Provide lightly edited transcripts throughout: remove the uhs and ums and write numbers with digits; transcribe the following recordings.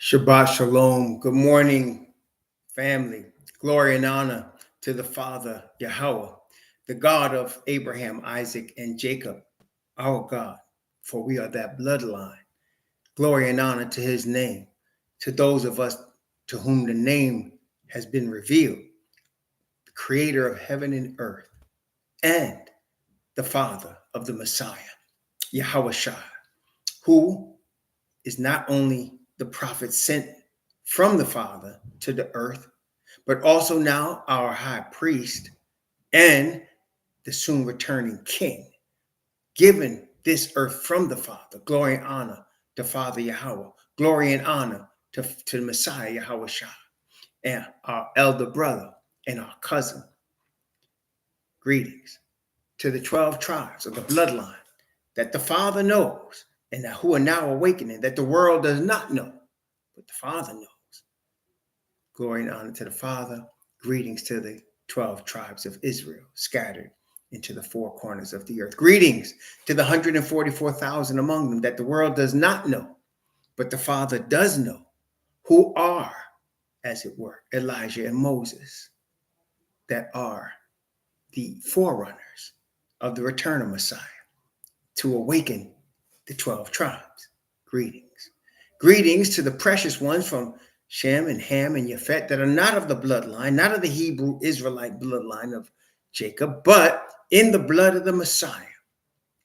Shabbat Shalom. Good morning, family. Glory and honor to the Father, Yahweh, the God of Abraham, Isaac, and Jacob, our God, for we are that bloodline. Glory and honor to his name, to those of us to whom the name has been revealed, the creator of heaven and earth, and the Father of the Messiah, Yahweh Shai, who is not only the prophet sent from the Father to the earth, but also now our high priest and the soon returning king, given this earth from the Father. Glory and honor to Father Yahweh. Glory and honor to the Messiah, Yahweh Shai, and our elder brother and our cousin. Greetings to the 12 tribes of the bloodline that the Father knows and that who are now awakening, that the world does not know, but the Father knows. Glory and honor to the Father. Greetings to the 12 tribes of Israel scattered into the four corners of the earth. Greetings to the 144,000 among them that the world does not know, but the Father does know, who are, as it were, Elijah and Moses, that are the forerunners of the return of Messiah to awaken the 12 tribes. Greetings. Greetings to the precious ones from Shem and Ham and Japhet that are not of the bloodline, not of the Hebrew Israelite bloodline of Jacob, but in the blood of the Messiah,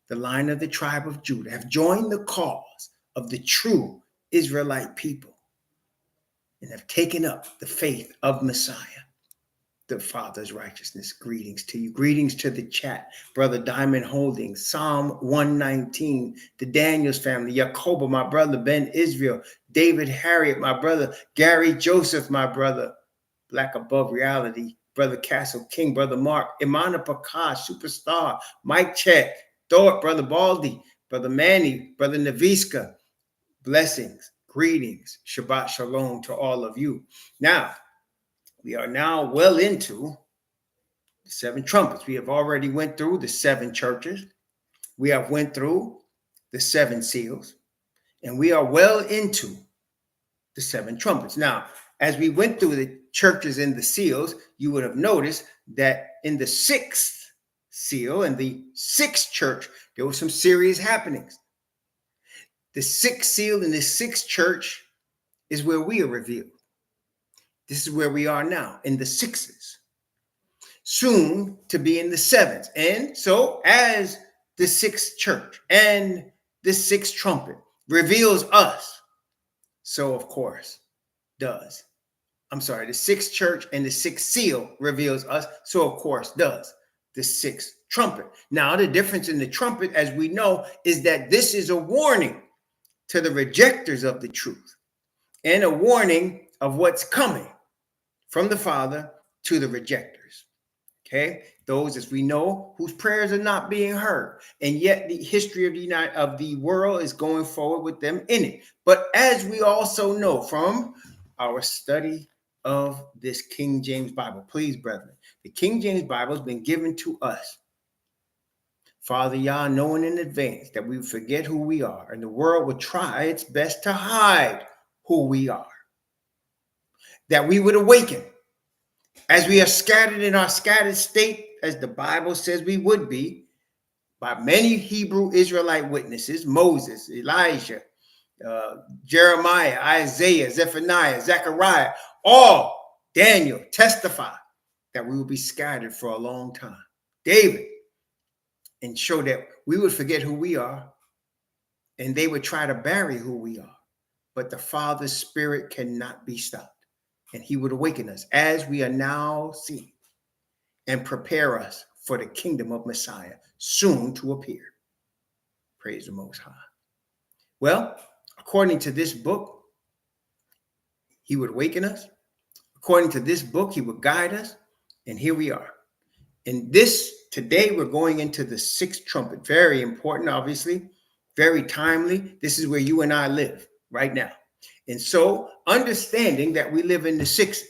the line of the tribe of Judah, have joined the cause of the true Israelite people and have taken up the faith of Messiah, the Father's righteousness. Greetings to you. Greetings to the chat. Brother Diamond Holdings, Psalm 119, the Daniels family, Yakoba, my brother, Ben Israel, David Harriet, my brother, Gary Joseph, my brother, Black Above Reality, Brother Castle King, Brother Mark, Imana Prakash, Superstar, Mike Check, Thor, Brother Baldy, Brother Manny, Brother Naviska. Blessings, greetings, Shabbat Shalom to all of you. Now, we are now well into the seven trumpets. We have already went through the seven churches. We have went through the seven seals, and we are well into the seven trumpets. Now, as we went through the churches and the seals, you would have noticed that in the sixth seal and the sixth church, there were some serious happenings. The sixth seal and the sixth church is where we are revealed. This is where we are now, in the sixes, soon to be in the sevens. And so as the sixth church and the sixth trumpet reveals us, so of course does. The sixth church and the sixth seal reveals us, so of course does the sixth trumpet. Now, the difference in the trumpet, as we know, is that this is a warning to the rejectors of the truth and a warning of what's coming from the Father to the rejectors. Okay, those, as we know, whose prayers are not being heard, and yet the history of the world is going forward with them in it. But as we also know from our study of this King James Bible, please, brethren, the King James Bible has been given to us, Father Yah, knowing in advance that we forget who we are, and the world would try its best to hide who we are, that we would awaken as we are scattered in our scattered state, as the Bible says we would be, by many Hebrew Israelite witnesses, Moses, Elijah, Jeremiah, Isaiah, Zephaniah, Zechariah, all, Daniel, testify that we will be scattered for a long time. David, and show that we would forget who we are, and they would try to bury who we are. But the Father's Spirit cannot be stopped. And he would awaken us as we are now seeing and prepare us for the kingdom of Messiah soon to appear. Praise the Most High. Well, according to this book, he would awaken us. According to this book, he would guide us. And here we are. In this, today, we're going into the sixth trumpet. Very important, obviously. Very timely. This is where you and I live right now. And so, understanding that we live in the sixes,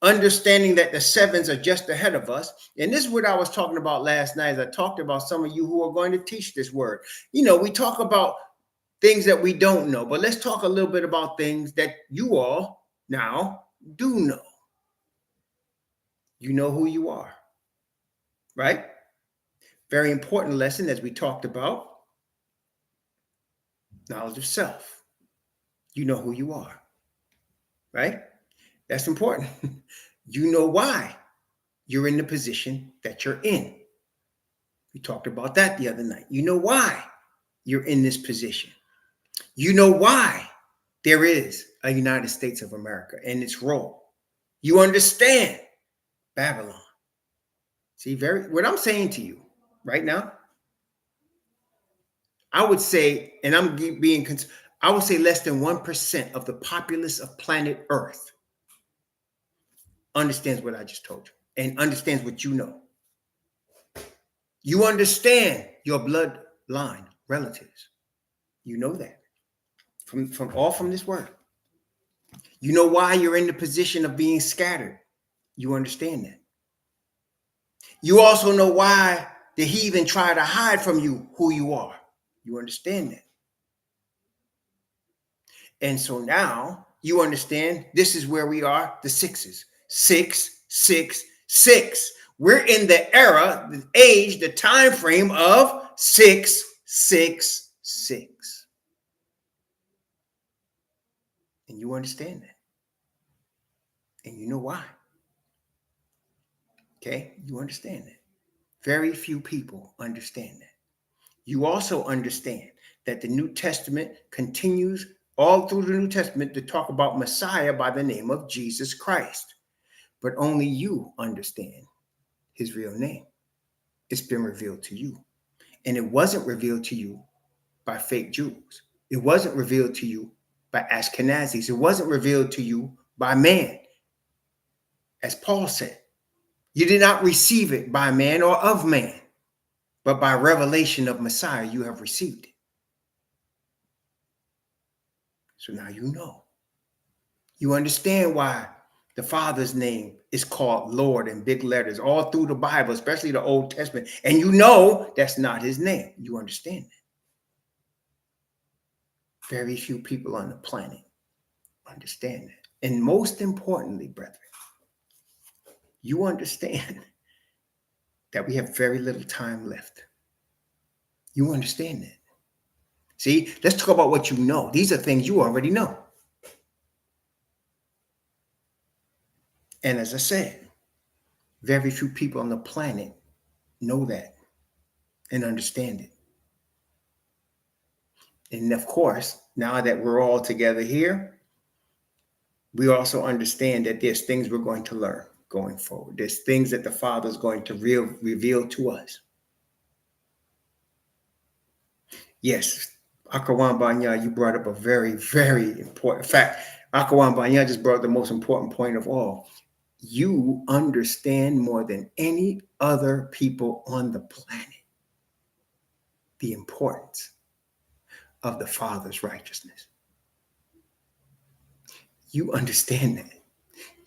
understanding that the sevens are just ahead of us. And this is what I was talking about last night, as I talked about some of you who are going to teach this word. You know, we talk about things that we don't know. But let's talk a little bit about things that you all now do know. You know who you are, right? Very important lesson, as we talked about, knowledge of self. You know who you are, right? That's important. You know why you're in the position that you're in. We talked about that the other night. You know why you're in this position. You know why there is a United States of America and its role. You understand Babylon. See, what I'm saying to you right now, I would say, and I would say less than 1% of the populace of planet Earth understands what I just told you and understands what you know. You understand your bloodline relatives. You know that from this word. You know why you're in the position of being scattered. You understand that. You also know why the heathen try to hide from you who you are. You understand that. And so now you understand this is where we are, the sixes. 6, 6, 6. We're in the era, the age, the time frame of 6, 6, 6. And you understand that. And you know why. Okay? You understand that. Very few people understand that. You also understand that the New Testament continues all through the New Testament to talk about Messiah by the name of Jesus Christ. But only you understand his real name. It's been revealed to you. And it wasn't revealed to you by fake Jews. It wasn't revealed to you by Ashkenazis. It wasn't revealed to you by man. As Paul said, you did not receive it by man or of man, but by revelation of Messiah, you have received it. So now you know. You understand why the Father's name is called Lord in big letters all through the Bible, especially the Old Testament. And you know that's not his name. You understand that. Very few people on the planet understand that. And most importantly, brethren, you understand that we have very little time left. You understand that. See, let's talk about what you know. These are things you already know. And as I said, very few people on the planet know that and understand it. And of course, now that we're all together here, we also understand that there's things we're going to learn going forward. There's things that the Father is going to reveal to us. Yes, Akawan Banya, you brought up a very, very important fact. Akawan Banya just brought up the most important point of all. You understand more than any other people on the planet the importance of the Father's righteousness. You understand that.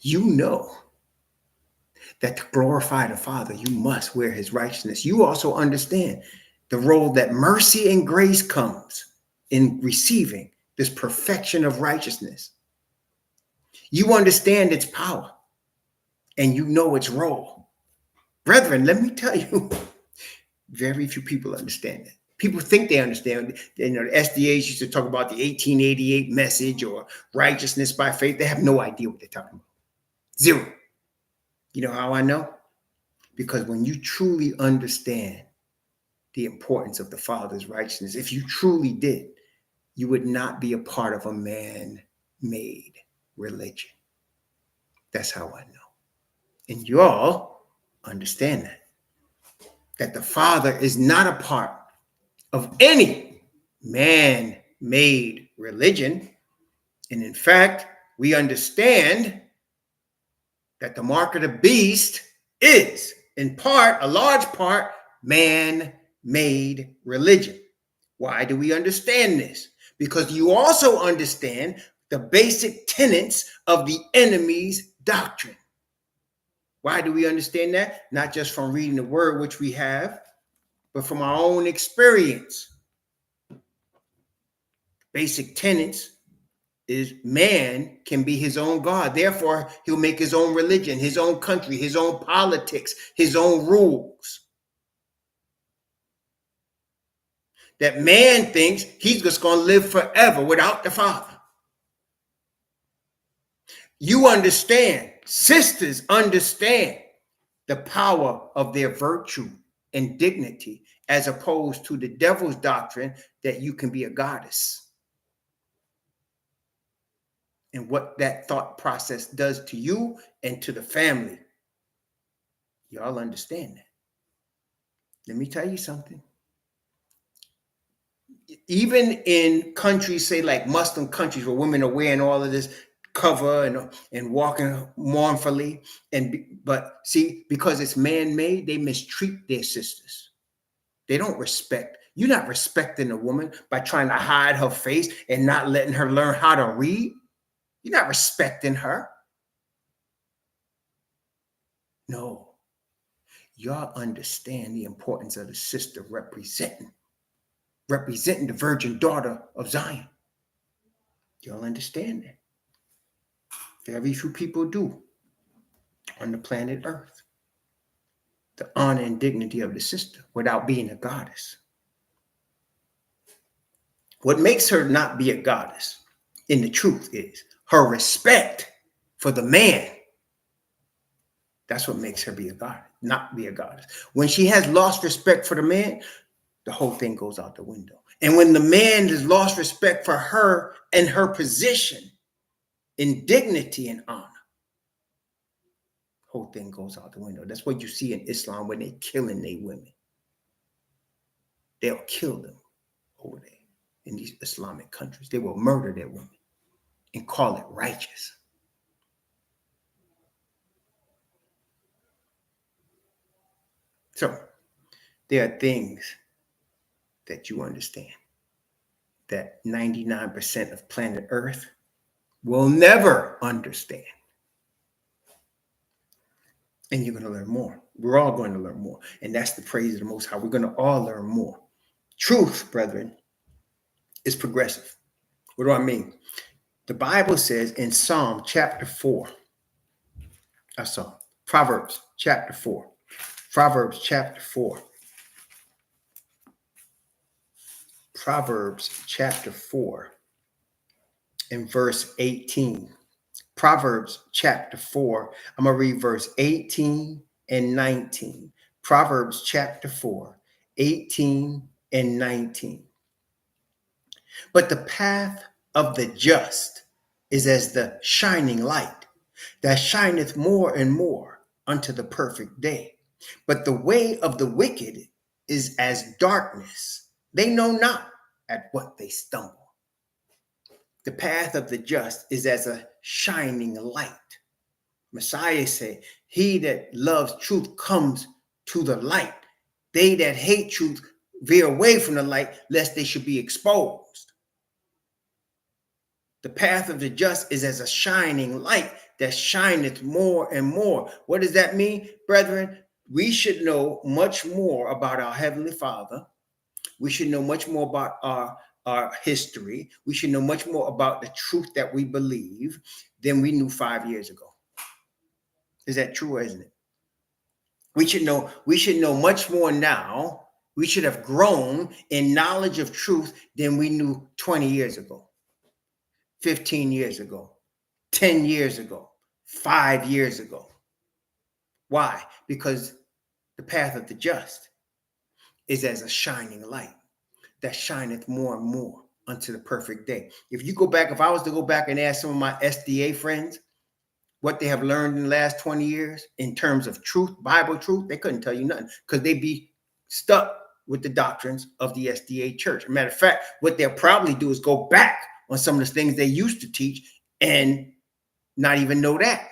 You know that to glorify the Father, you must wear his righteousness. You also understand the role that mercy and grace comes in receiving this perfection of righteousness. You understand its power and you know its role. Brethren, let me tell you, very few people understand that. People think they understand. You know, the SDAs used to talk about the 1888 message or righteousness by faith. They have no idea what they're talking about. Zero. You know how I know? Because when you truly understand the importance of the Father's righteousness, if you truly did, you would not be a part of a man-made religion. That's how I know. And you all understand that the Father is not a part of any man-made religion. And in fact, we understand that the mark of the beast is, in part, a large part, man-made religion. Why do we understand this? Because you also understand the basic tenets of the enemy's doctrine. Why do we understand that? Not just from reading the word, which we have, but from our own experience. basic tenets is man can be his own God. Therefore, he'll make his own religion, his own country, his own politics, his own rules. That man thinks he's just going to live forever without the Father. You understand, sisters understand the power of their virtue and dignity, as opposed to the devil's doctrine that you can be a goddess. And what that thought process does to you and to the family. Y'all understand that. Let me tell you something. Even in countries, say like Muslim countries, where women are wearing all of this cover and walking mournfully, but see, because it's man-made, they mistreat their sisters. They don't respect. You're not respecting a woman by trying to hide her face and not letting her learn how to read. You're not respecting her. No. Y'all understand the importance of the sister representing the virgin daughter of Zion. Y'all understand that? Very few people do on the planet Earth. The honor and dignity of the sister without being a goddess. What makes her not be a goddess in the truth is her respect for the man. That's what makes her be a goddess, not be a goddess. When she has lost respect for the man, the whole thing goes out the window. And when the man has lost respect for her and her position in dignity and honor, the whole thing goes out the window. That's what you see in Islam when they're killing their women. They'll kill them over there in these Islamic countries. They will murder their women and call it righteous. So there are things that you understand that 99% of planet Earth will never understand. And you're going to learn more. We're all going to learn more. And that's the praise of the Most High. We're going to all learn more. Truth, brethren, is progressive. What do I mean? The Bible says in Psalm chapter 4, Proverbs chapter 4, Proverbs chapter 4, Proverbs chapter 4 and verse 18. Proverbs chapter 4, I'm going to read verse 18 and 19. Proverbs chapter 4, 18 and 19. But the path of the just is as the shining light that shineth more and more unto the perfect day. But the way of the wicked is as darkness. They know not at what they stumble. The path of the just is as a shining light. Messiah said, he that loves truth comes to the light. They that hate truth veer away from the light, lest they should be exposed. The path of the just is as a shining light that shineth more and more. What does that mean, brethren? We should know much more about our Heavenly Father. We should know much more about our history. We should know much more about the truth that we believe than we knew 5 years ago. Is that true or isn't it? We should know much more now. We should have grown in knowledge of truth than we knew 20 years ago, 15 years ago, 10 years ago, 5 years ago. Why? Because the path of the just is as a shining light that shineth more and more unto the perfect day. If I was to go back and ask some of my SDA friends what they have learned in the last 20 years in terms of truth, Bible truth, they couldn't tell you nothing because they'd be stuck with the doctrines of the SDA church. As a matter of fact, what they'll probably do is go back on some of the things they used to teach and not even know that.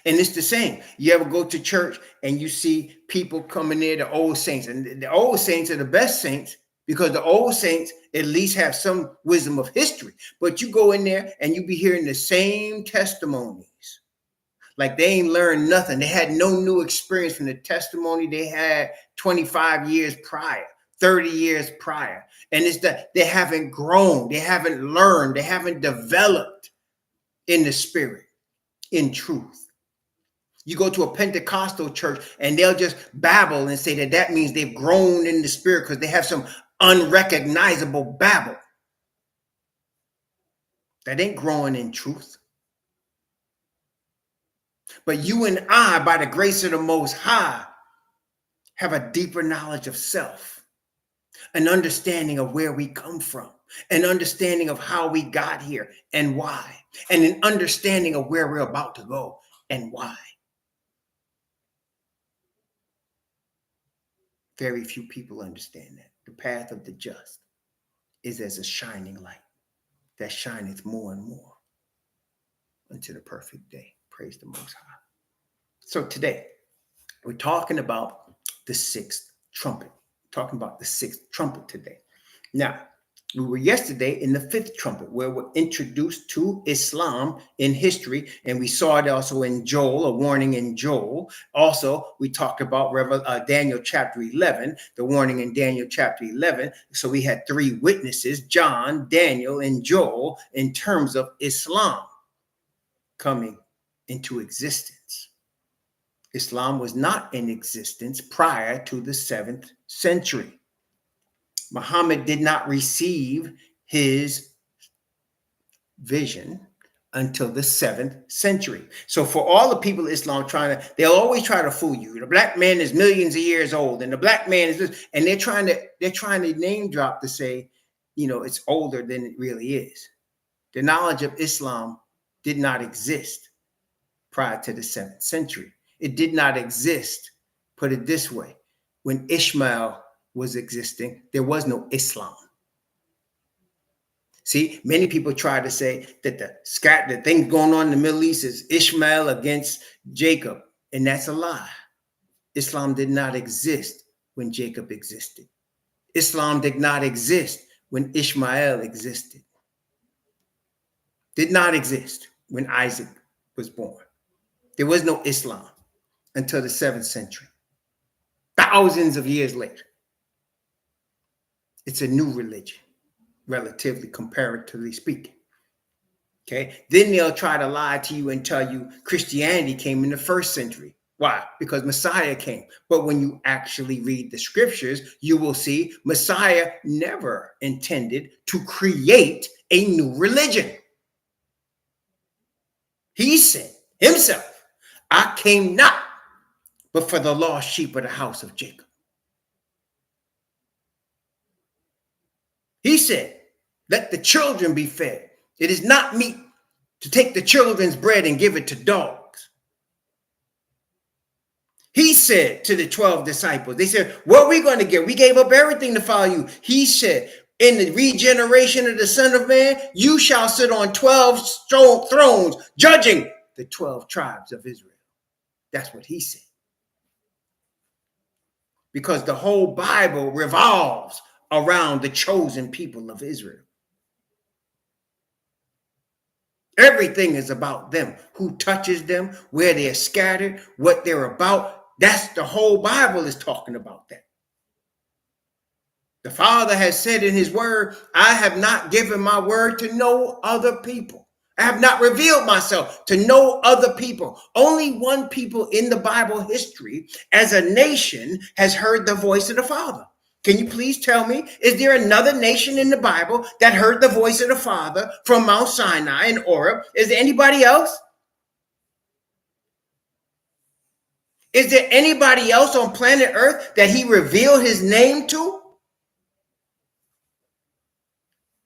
And it's the same. You ever go to church and you see people coming there, the old saints, and the old saints are the best saints because the old saints at least have some wisdom of history. But you go in there and you be hearing the same testimonies. Like they ain't learned nothing. They had no new experience from the testimony they had 25 years prior. 30 years prior. And it's that they haven't grown, they haven't learned, they haven't developed in the spirit, in truth. You go to a Pentecostal church and they'll just babble and say that that means they've grown in the spirit because they have some unrecognizable babble. That ain't growing in truth. But you and I, by the grace of the Most High, have a deeper knowledge of self, an understanding of where we come from, an understanding of how we got here and why, and an understanding of where we're about to go and why. Very few people understand that. The path of the just is as a shining light that shineth more and more unto the perfect day. Praise the Most High. So today, we're talking about the sixth trumpet. Talking about the sixth trumpet today. Now, we were yesterday in the fifth trumpet, where we're introduced to Islam in history, and we saw it also in Joel, a warning in Joel. Also, we talked about Daniel chapter 11, the warning in Daniel chapter 11. So we had three witnesses, John, Daniel, and Joel, in terms of Islam coming into existence. Islam was not in existence prior to the 7th century. Muhammad did not receive his vision until the 7th century. So for all the people of Islam they'll always try to fool you. The black man is millions of years old, and the black man is this, and they're trying to name drop to say, it's older than it really is. The knowledge of Islam did not exist prior to the 7th century. It did not exist, put it this way, when Ishmael was existing, there was no Islam. See, many people try to say that the thing going on in the Middle East is Ishmael against Jacob, and that's a lie. Islam did not exist when Jacob existed. Islam did not exist when Ishmael existed. Did not exist when Isaac was born. There was no Islam until the 7th century. Thousands of years later. It's a new religion, relatively, comparatively speaking. Okay. Then they'll try to lie to you and tell you Christianity came in the 1st century. Why? Because Messiah came. But when you actually read the scriptures, you will see Messiah never intended to create a new religion. He said himself, I came not but for the lost sheep of the house of Jacob. He said, let the children be fed. It is not meet to take the children's bread and give it to dogs. He said to the 12 disciples, they said, what are we going to get? We gave up everything to follow you. He said, in the regeneration of the Son of Man, you shall sit on 12 thrones, judging the 12 tribes of Israel. That's what he said. Because the whole Bible revolves around the chosen people of Israel. Everything is about them, who touches them, where they're scattered, what they're about. That's the whole Bible is talking about that. The Father has said in his word, I have not given my word to no other people. I have not revealed myself to no other people. Only one people in the Bible history as a nation has heard the voice of the Father. Can you please tell me, is there another nation in the Bible that heard the voice of the Father from Mount Sinai and Oreb? Is there anybody else? Is there anybody else on planet Earth that he revealed his name to?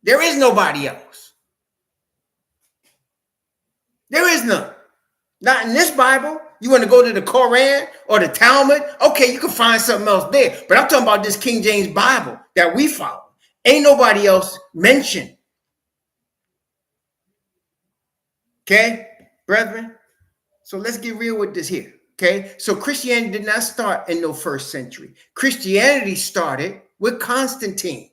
There is nobody else. There is none. Not in this Bible. You want to go to the Quran or the Talmud? Okay, you can find something else there. But I'm talking about this King James Bible that we follow. Ain't nobody else mentioned. Okay, brethren? So let's get real with this here. Okay, so Christianity did not start in the 1st century. Christianity started with Constantine.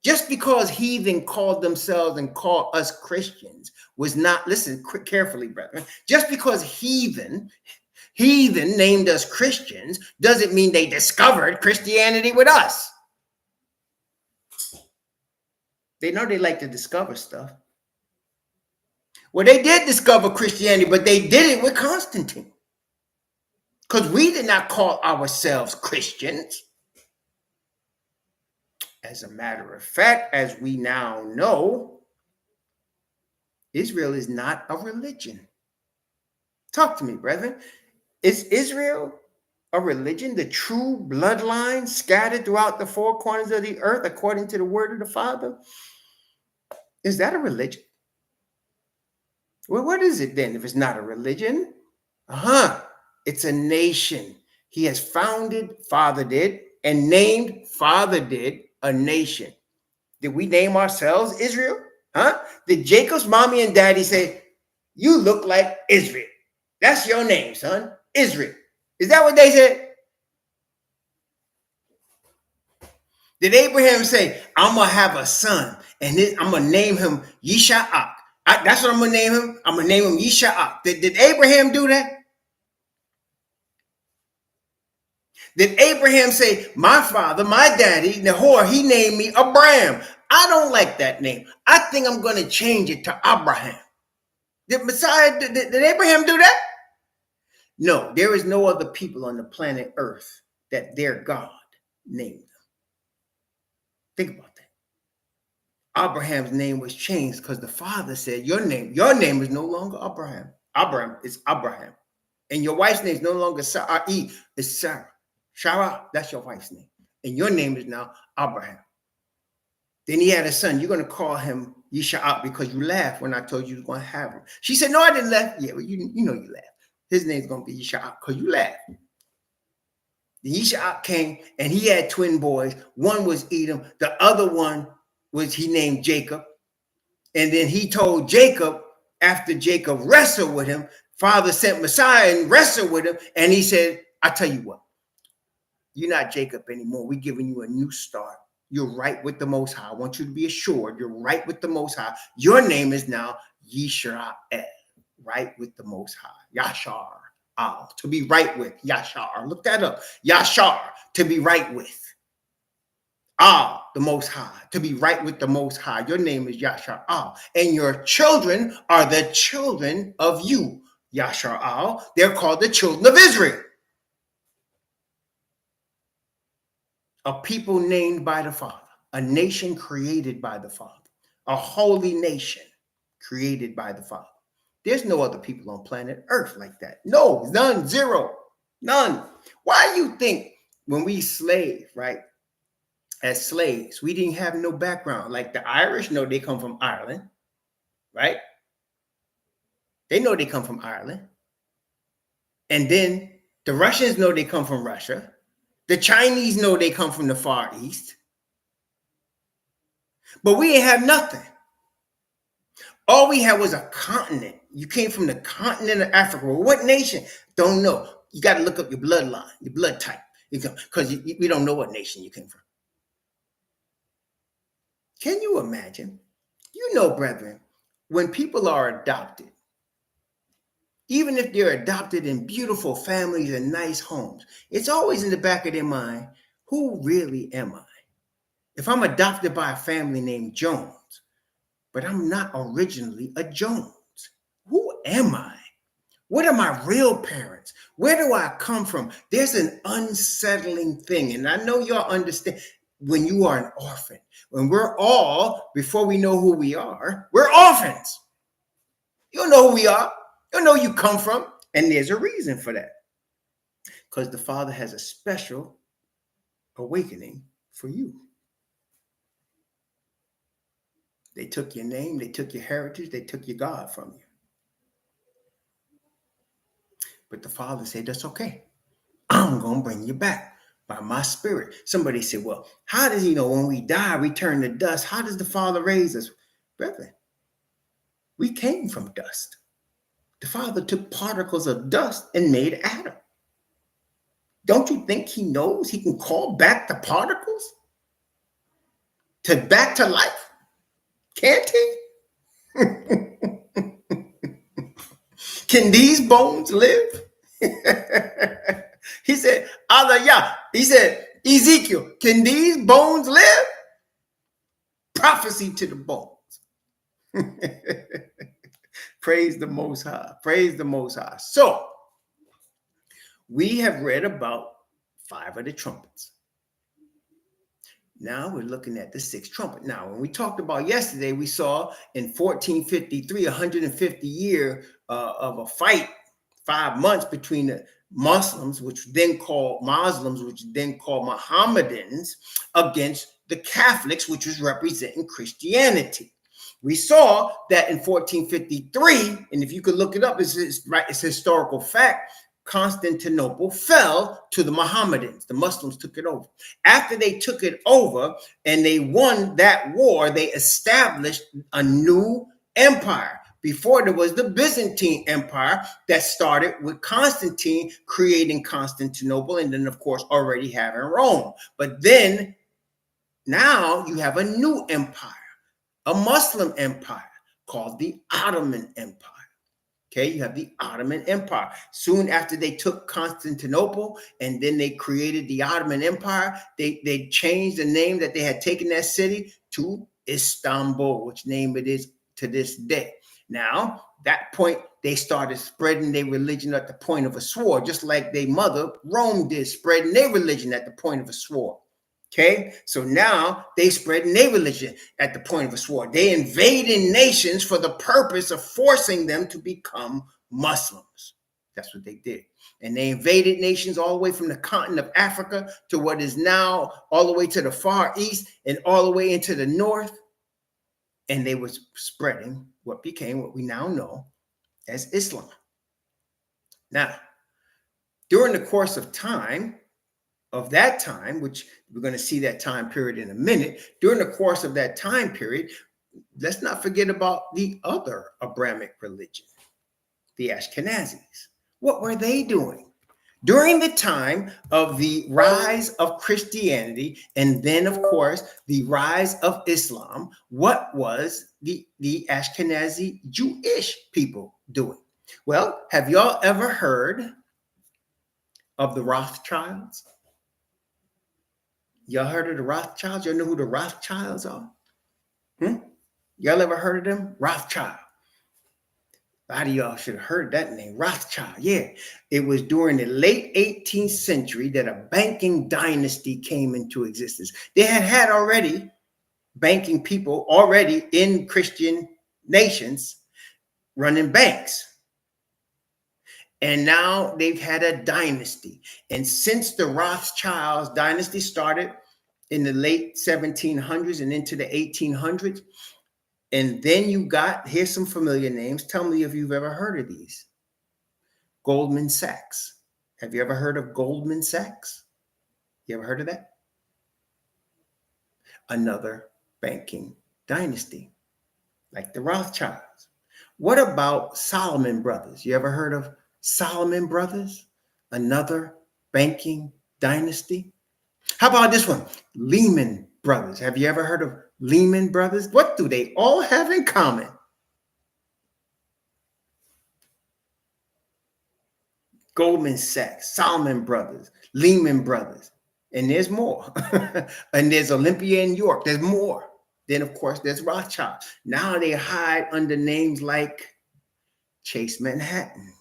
Just because heathen called themselves and called us Christians was not, listen carefully, brethren. Just because heathen heathen named us Christians doesn't mean they discovered Christianity with us. They know they like to discover stuff. Well, they did discover Christianity, but they did it with Constantine. Because we did not call ourselves Christians. As a matter of fact, as we now know, Israel is not a religion. Talk to me, brethren. Is Israel a religion, the true bloodline scattered throughout the four corners of the earth according to the word of the Father? Is that a religion? Well, what is it then if it's not a religion? It's a nation. He has founded, Father did, and named, Father did, a nation. Did we name ourselves Israel? Did Jacob's mommy and daddy say, you look like Israel? That's your name, son. Israel. Is that what they said? Did Abraham say, I'm going to have a son, and I'm going to name him Yisha'ak? That's what I'm going to name him. I'm going to name him Yisha'ak. Did Abraham do that? Did Abraham say, my father, my daddy, Nahor, he named me Abraham? I don't like that name. I think I'm going to change it to Abraham. Did Messiah, did Abraham do that? No, there is no other people on the planet Earth that their God named them. Think about that. Abraham's name was changed because the father said, your name is no longer Abraham. Abraham is Abraham. And your wife's name is no longer Sarai, it's Sarah. Sarah, that's your wife's name. And your name is now Abraham. Then he had a son. You're going to call him Yisha'ak because you laughed when I told you you were going to have him. She said, no, I didn't laugh. Yeah, well, you know you laughed. His name's going to be Yisha'ak because you laughed. The Yisha'ak came and he had twin boys. One was Edom. The other one was he named Jacob. And then he told Jacob, after Jacob wrestled with him, Father sent Messiah and wrestled with him. And he said, I tell you what, you're not Jacob anymore. We're giving you a new start. You're right with the Most High. I want you to be assured you're right with the Most High. Your name is now Yisrael, right with the Most High. Yashar, al, to be right with. Yashar, look that up. Yashar, to be right with. Al, the Most High, to be right with the Most High. Your name is Yashar al, and your children are the children of you. Yashar al, they're called the children of Israel. A people named by the Father, a nation created by the Father, a holy nation created by the Father. There's no other people on planet Earth like that. No, none, zero, none. Why do you think when we slave, right, as slaves, we didn't have no background? Like the Irish know they come from Ireland, right? They know they come from Ireland. And then the Russians know they come from Russia. The Chinese know they come from the Far East. But we didn't have nothing. All we had was a continent. You came from the continent of Africa. Well, what nation? Don't know. You got to look up your bloodline, your blood type, because we don't know what nation you came from. Can you imagine? You know, brethren, when people are adopted, even if they're adopted in beautiful families and nice homes, it's always in the back of their mind, who really am I? If I'm adopted by a family named Jones, but I'm not originally a Jones, who am I? What are my real parents? Where do I come from? There's an unsettling thing. And I know y'all understand when you are an orphan, when we're all, before we know who we are, we're orphans. You don't know who we are. You don't know where you come from. And there's a reason for that. Because the Father has a special awakening for you. They took your name, they took your heritage, they took your God from you. But the Father said, that's okay. I'm going to bring you back by my spirit. Somebody said, well, how does he know when we die, we turn to dust? How does the Father raise us? Brethren, we came from dust. The Father took particles of dust and made Adam. Don't you think he knows he can call back the particles back to life? Can't he? Can these bones live? He said, Allah, yeah. He said, Ezekiel, can these bones live? Prophecy to the bones. Praise the Most High. Praise the Most High. So, we have read about 5 of the trumpets. Now we're looking at the 6th trumpet. Now, when we talked about yesterday, we saw in 1453, 150 year of a fight, 5 months between the Muslims, which then called Mohammedans, against the Catholics, which was representing Christianity. We saw that in 1453, and if you could look it up, it's a historical fact, Constantinople fell to the Mohammedans. The Muslims took it over. After they took it over and they won that war, they established a new empire. Before, there was the Byzantine Empire that started with Constantine creating Constantinople, and then, of course, already having Rome. But then now you have a new empire, a Muslim empire called the Ottoman Empire. Okay, you have the Ottoman Empire. Soon after they took Constantinople and then they created the Ottoman Empire, they changed the name that they had taken that city to Istanbul, which name it is to this day. Now, that point, they started spreading their religion at the point of a sword, just like their mother, Rome, did, spreading their religion at the point of a sword. Okay, so now they spreading their religion at the point of a sword. They invading nations for the purpose of forcing them to become Muslims. That's what they did. And they invaded nations all the way from the continent of Africa to what is now all the way to the Far East and all the way into the north. And they was spreading what became what we now know as Islam. Now, during the course of time, of that time, which we're going to see that time period in a minute, during the course of that time period, let's not forget about the other Abrahamic religion, the Ashkenazis. What were they doing? During the time of the rise of Christianity, and then, of course, the rise of Islam, what was the Ashkenazi Jewish people doing? Well, have y'all ever heard of the Rothschilds? Y'all heard of the Rothschilds? Y'all know who the Rothschilds are? Y'all ever heard of them? Rothschild. A lot of y'all should have heard that name, Rothschild. Yeah, it was during the late 18th century that a banking dynasty came into existence. They had already banking people already in Christian nations running banks. And now they've had a dynasty. And since the Rothschilds dynasty started in the late 1700s and into the 1800s, and then you got, here's some familiar names. Tell me if you've ever heard of these. Goldman Sachs. Have you ever heard of Goldman Sachs? You ever heard of that? Another banking dynasty, like the Rothschilds. What about Solomon Brothers? You ever heard of Solomon Brothers? Another banking dynasty. How about this one? Lehman Brothers. Have you ever heard of Lehman Brothers? What do they all have in common? Goldman Sachs, Solomon Brothers, Lehman Brothers, and there's more. And there's Olympia in York. There's more. Then, of course, there's Rothschild. Now they hide under names like Chase Manhattan,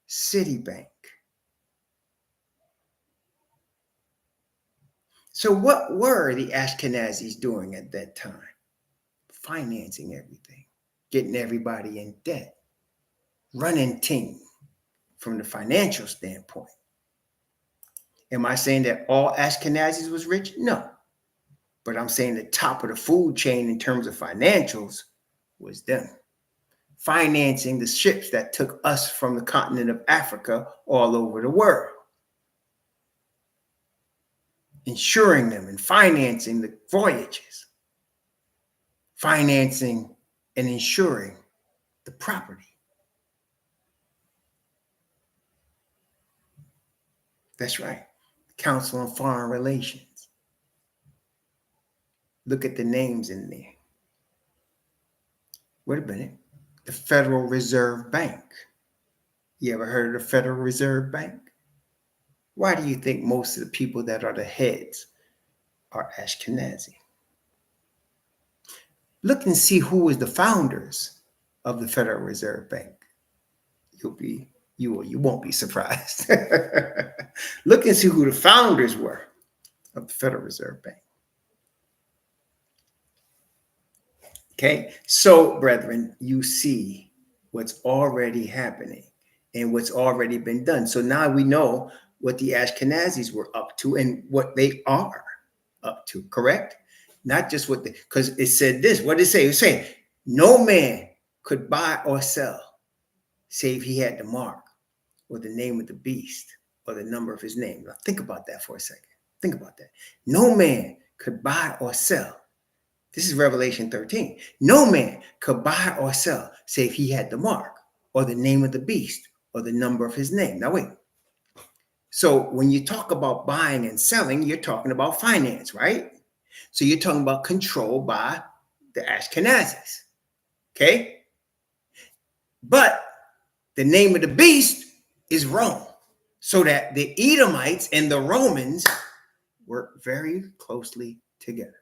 Citibank. So what were the Ashkenazis doing at that time? Financing everything, getting everybody in debt, running team from the financial standpoint. Am I saying that all Ashkenazis was rich? No. But I'm saying the top of the food chain in terms of financials was them. Financing the ships that took us from the continent of Africa all over the world. Insuring them and financing the voyages. Financing and insuring the property. That's right. Council on Foreign Relations. Look at the names in there. Wait a minute. The Federal Reserve Bank. You ever heard of the Federal Reserve Bank? Why do you think most of the people that are the heads are Ashkenazi? Look and see who was the founders of the Federal Reserve Bank. You won't be surprised. Look and see who the founders were of the Federal Reserve Bank. Okay, so brethren, you see what's already happening and what's already been done. So now we know what the Ashkenazis were up to and what they are up to, correct? Not just what because it said this. What did it say? It said, no man could buy or sell save he had the mark or the name of the beast or the number of his name. Now think about that for a second. Think about that. No man could buy or sell. This is Revelation 13. No man could buy or sell save he had the mark or the name of the beast or the number of his name. Now wait. So when you talk about buying and selling, you're talking about finance, right? So you're talking about control by the Ashkenazis. Okay? But the name of the beast is Rome. So that the Edomites and the Romans work very closely together.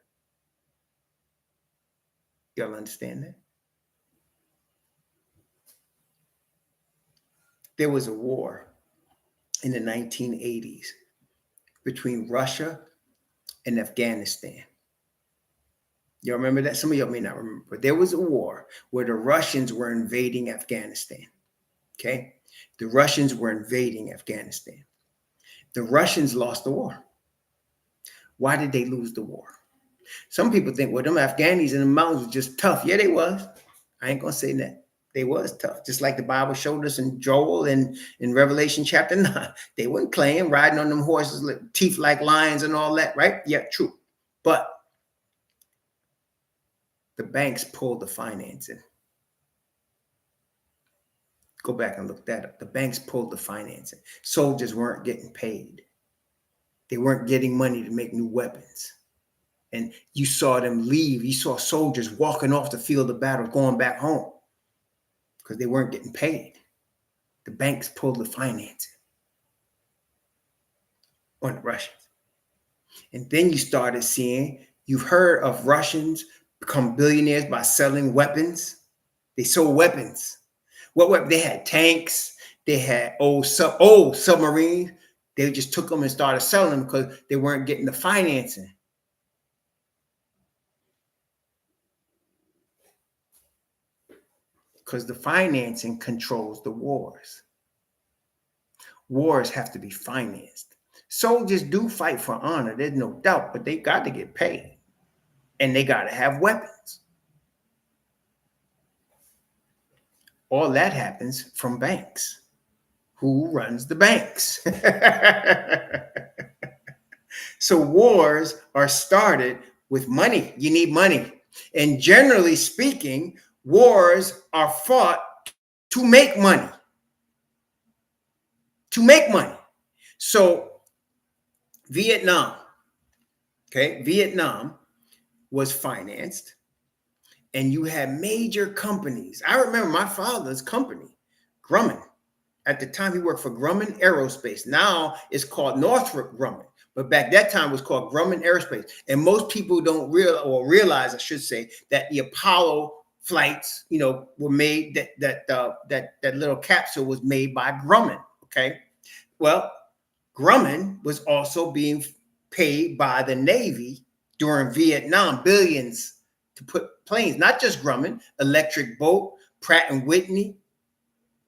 Y'all understand that? There was a war in the 1980s between Russia and Afghanistan. Y'all remember that? Some of y'all may not remember, but there was a war where the Russians were invading Afghanistan. Okay? The Russians were invading Afghanistan. The Russians lost the war. Why did they lose the war? Some people think, well, them Afghanis in the mountains were just tough. Yeah, they was. I ain't gonna say that. They was tough. Just like the Bible showed us in Joel and in Revelation chapter 9. They weren't playing, riding on them horses, teeth like lions and all that, right? Yeah, true. But the banks pulled the financing. Go back and look that up. The banks pulled the financing. Soldiers weren't getting paid. They weren't getting money to make new weapons. And you saw them leave. You saw soldiers walking off the field of battle, going back home because they weren't getting paid. The banks pulled the financing on the Russians. And then you started seeing, you've heard of Russians become billionaires by selling weapons. They sold weapons. What weapon? They had tanks. They had old submarines. They just took them and started selling them because they weren't getting the financing. Because the financing controls the wars. Wars have to be financed. Soldiers do fight for honor, there's no doubt, but they got to get paid. And they got to have weapons. All that happens from banks. Who runs the banks? So wars are started with money. You need money. And generally speaking, wars are fought to make money. To make money. So Vietnam was financed, and you had major companies. I remember my father's company, Grumman. At the time, he worked for Grumman Aerospace. Now it's called Northrop Grumman, but back that time it was called Grumman Aerospace. And most people don't realize, I should say, that the Apollo flights, were made. That little capsule was made by Grumman. Okay, well, Grumman was also being paid by the Navy during Vietnam, billions to put planes, not just Grumman, Electric Boat, Pratt and Whitney.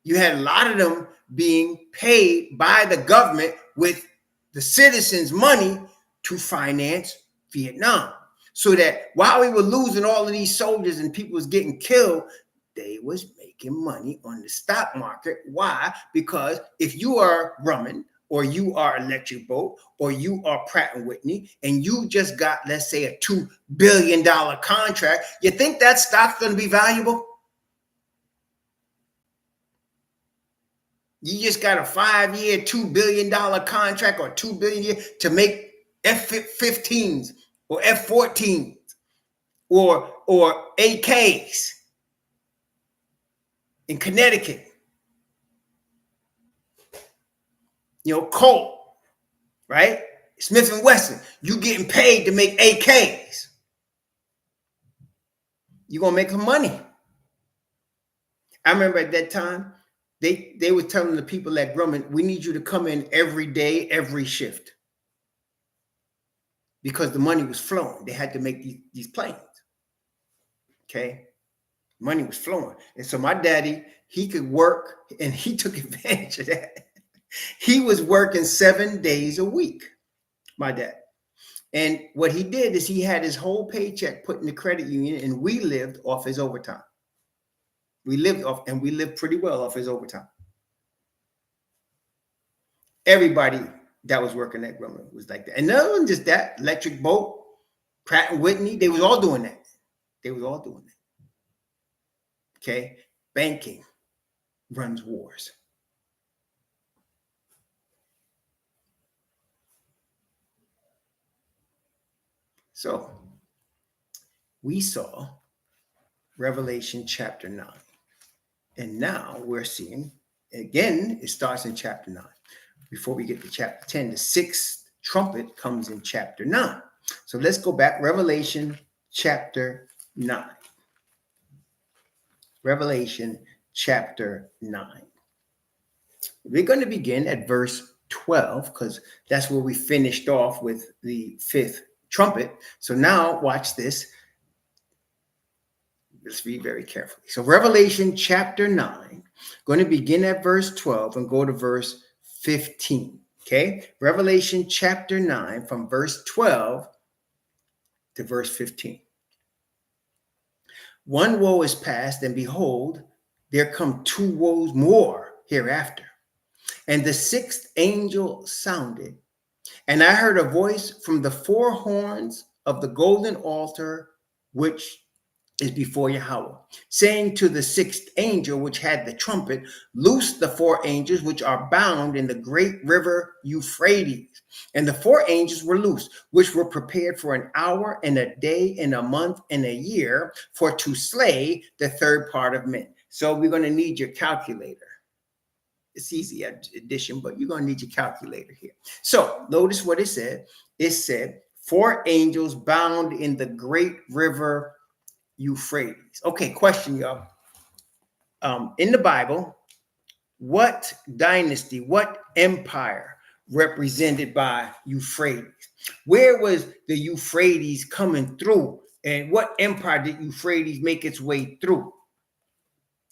You had a lot of them being paid by the government with the citizens' money to finance Vietnam. So that while we were losing all of these soldiers and people was getting killed, they was making money on the stock market. Why? Because if you are Grumman, or you are Electric Boat, or you are Pratt and Whitney, and you just got, let's say, a $2 billion contract, you think that stock's going to be valuable? You just got a 5-year, $2 billion contract or $2 billion to make F-15s or F-14s or AKs in Connecticut. Colt, right? Smith and Wesson, you getting paid to make AKs. You're gonna make some money. I remember at that time, they were telling the people at Grumman, we need you to come in every day, every shift. Because the money was flowing. They had to make these planes. Okay. Money was flowing. And so my daddy, he could work, and he took advantage of that. He was working 7 days a week, my dad. And what he did is he had his whole paycheck put in the credit union, and we lived off his overtime. We lived pretty well off his overtime. Everybody that was working at Grumman was like that. And not only just that, Electric Boat, Pratt and Whitney, they was all doing that. They was all doing that. Okay, banking runs wars. So we saw Revelation chapter 9. And now we're seeing, again, it starts in chapter 9. Before we get to chapter 10, the sixth trumpet comes in chapter 9. So let's go back, Revelation chapter 9. Revelation chapter 9. We're going to begin at verse 12 because that's where we finished off with the fifth trumpet. So now watch this. Let's read very carefully. So Revelation chapter 9, going to begin at verse 12 and go to verse 15. Okay, Revelation chapter 9 from verse 12 to verse 15. One woe is past, and behold, there come two woes more hereafter. And the sixth angel sounded, and I heard a voice from the four horns of the golden altar, which is before Yahweh, saying to the sixth angel which had the trumpet, loose the four angels which are bound in the great river Euphrates. And the four angels were loosed, which were prepared for an hour and a day and a month and a year, for to slay the third part of men. So we're going to need your calculator. It's easy addition, but you're going to need your calculator here. So notice what it said. It said, four angels bound in the great river Euphrates. Okay, question, y'all. In the Bible, what dynasty, what empire represented by Euphrates? Where was the Euphrates coming through? And what empire did Euphrates make its way through?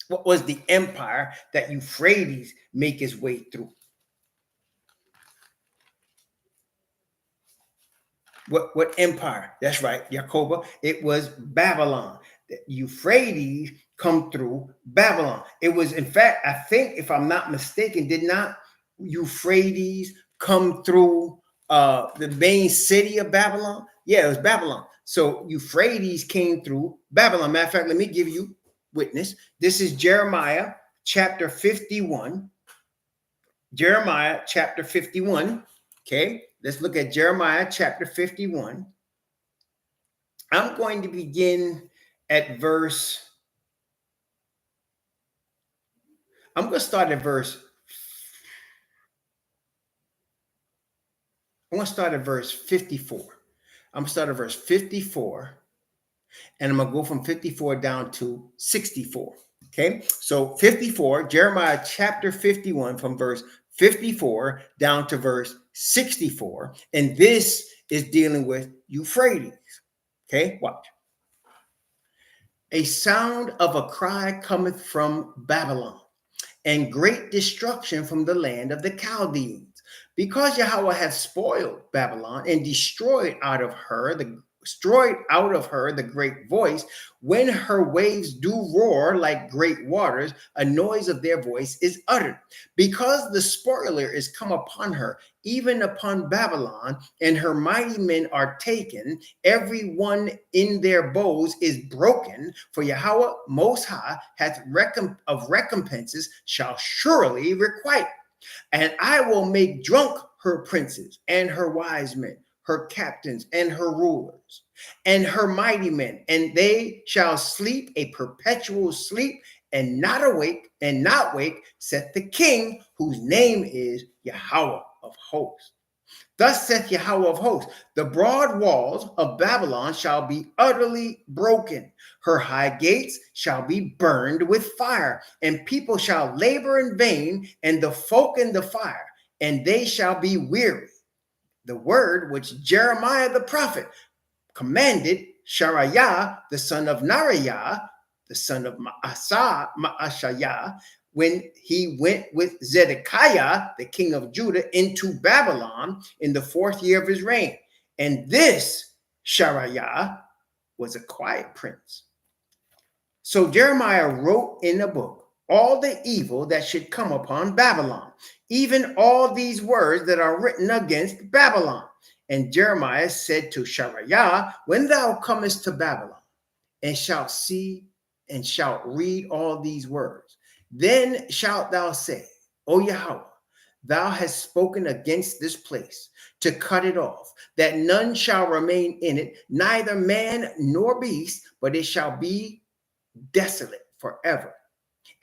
What was the empire that Euphrates make its way through? What empire? That's right, Jacoba. It was Babylon. The Euphrates come through Babylon. It was, in fact, I think, if I'm not mistaken, did not Euphrates come through the main city of Babylon? Yeah, it was Babylon. So Euphrates came through Babylon. Matter of fact, let me give you witness. This is Jeremiah chapter 51. Jeremiah chapter 51. Okay, let's look at Jeremiah chapter 51. I'm going to begin at verse, I'm going to start at verse, I want to start at verse 54. I'm going to start at verse 54, and I'm going to go from 54 down to 64. Okay, so 54, Jeremiah chapter 51, from verse 54 down to verse 64. And this is dealing with Euphrates. Okay, watch. A sound of a cry cometh from Babylon, and great destruction from the land of the Chaldeans, because Yahweh hath spoiled Babylon and destroyed out of her the great voice. When her waves do roar like great waters, a noise of their voice is uttered. Because the spoiler is come upon her, even upon Babylon, and her mighty men are taken, every one in their bows is broken, for Yahweh Most High hath of recompenses shall surely requite. And I will make drunk her princes and her wise men, her captains and her rulers, and her mighty men, and they shall sleep a perpetual sleep, and not awake, and not wake, saith the King, whose name is Yahweh of hosts. Thus saith Yahweh of hosts, the broad walls of Babylon shall be utterly broken. Her high gates shall be burned with fire, and people shall labor in vain, and the folk in the fire, and they shall be weary. The word which Jeremiah the prophet commanded Shariah, the son of Nariah, the son of Maashiah, when he went with Zedekiah, the king of Judah, into Babylon in the 4th year of his reign. And this Shariah was a quiet prince. So Jeremiah wrote in a book all the evil that should come upon Babylon, even all these words that are written against Babylon. And Jeremiah said to Shariah, when thou comest to Babylon, and shalt see and shalt read all these words, then shalt thou say, O Yahweh, thou hast spoken against this place to cut it off, that none shall remain in it, neither man nor beast, but it shall be desolate forever.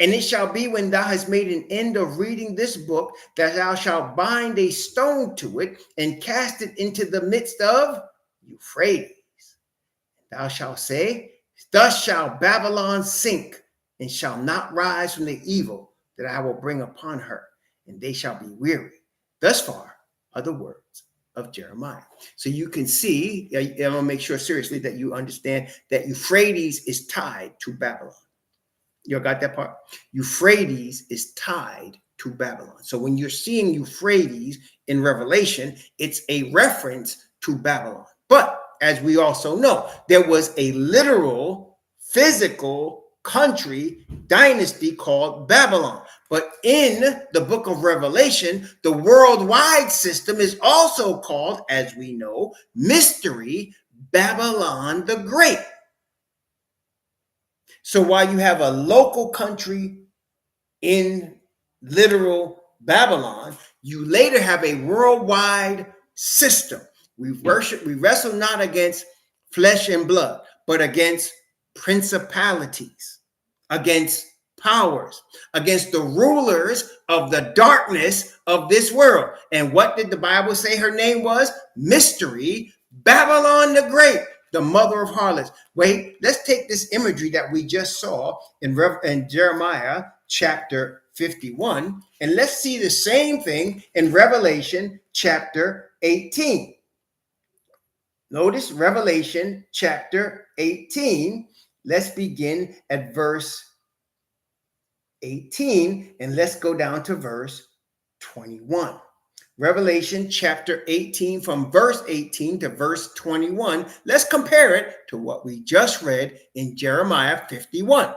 And it shall be when thou hast made an end of reading this book, that thou shalt bind a stone to it and cast it into the midst of Euphrates. Thou shalt say, thus shall Babylon sink, and shall not rise from the evil that I will bring upon her, and they shall be weary. Thus far are the words of Jeremiah. So you can see, I want to make sure seriously that you understand that Euphrates is tied to Babylon. You got that part? Euphrates is tied to Babylon. So when you're seeing Euphrates in Revelation, it's a reference to Babylon. But as we also know, there was a literal, physical country, dynasty called Babylon. But in the book of Revelation, the worldwide system is also called, as we know, mystery Babylon the Great. So while you have a local country in literal Babylon, you later have a worldwide system. We wrestle not against flesh and blood, but against principalities, against powers, against the rulers of the darkness of this world. And what did the Bible say her name was? Mystery Babylon the Great, the mother of harlots. Wait, let's take this imagery that we just saw in Jeremiah chapter 51, and let's see the same thing in Revelation chapter 18. Notice Revelation chapter 18. Let's begin at verse 18, and let's go down to verse 21. Revelation chapter 18, from verse 18 to verse 21. Let's compare it to what we just read in Jeremiah 51.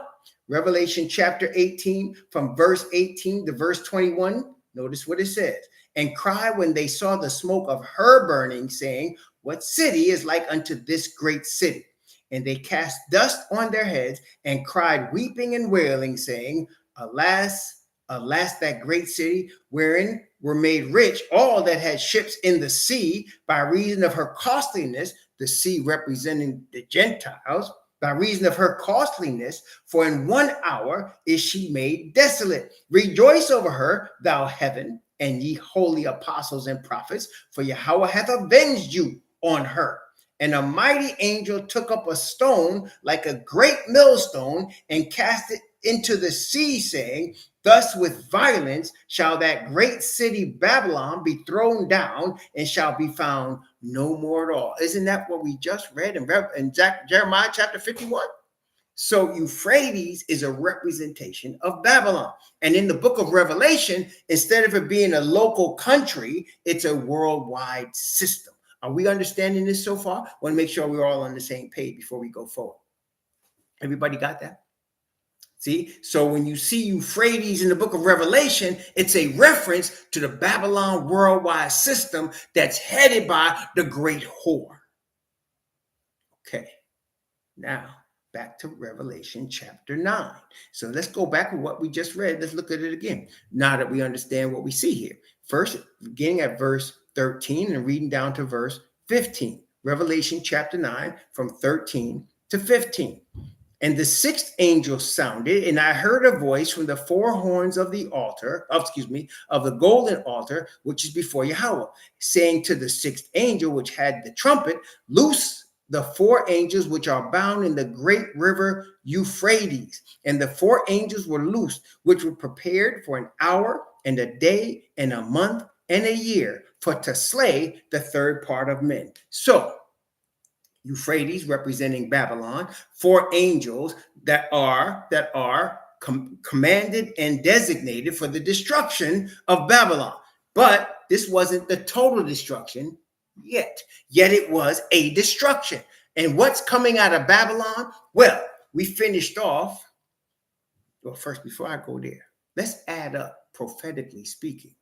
Revelation chapter 18, from verse 18 to verse 21. Notice what it says. And cry when they saw the smoke of her burning, saying, what city is like unto this great city? And they cast dust on their heads and cried, weeping and wailing, saying, alas, alas, that great city, wherein were made rich all that had ships in the sea, by reason of her costliness, the sea representing the Gentiles, by reason of her costliness, for in 1 hour is she made desolate. Rejoice over her, thou heaven, and ye holy apostles and prophets, for Yahweh hath avenged you on her. And a mighty angel took up a stone like a great millstone and cast it into the sea, saying, thus with violence shall that great city Babylon be thrown down, and shall be found no more at all. Isn't that what we just read in Jeremiah chapter 51? So Euphrates is a representation of Babylon. And in the book of Revelation, instead of it being a local country, it's a worldwide system. Are we understanding this so far? I want to make sure we're all on the same page before we go forward. Everybody got that? See, so when you see Euphrates in the book of Revelation, it's a reference to the Babylon worldwide system that's headed by the great whore. Okay, now back to Revelation chapter 9. So let's go back to what we just read. Let's look at it again, now that we understand what we see here. First, beginning at verse 13 and reading down to verse 15. Revelation chapter 9 from 13 to 15. And the sixth angel sounded, and I heard a voice from the four horns of the altar, of the golden altar, which is before Yahweh, saying to the sixth angel, which had the trumpet, loose the four angels which are bound in the great river Euphrates. And the four angels were loosed, which were prepared for an hour and a day and a month and a year, for to slay the third part of men. So, Euphrates representing Babylon, four angels that are commanded and designated for the destruction of Babylon. But this wasn't the total destruction yet it was a destruction. And what's coming out of Babylon? Well, we finished off. Well, first, before I go there, let's add up prophetically speaking.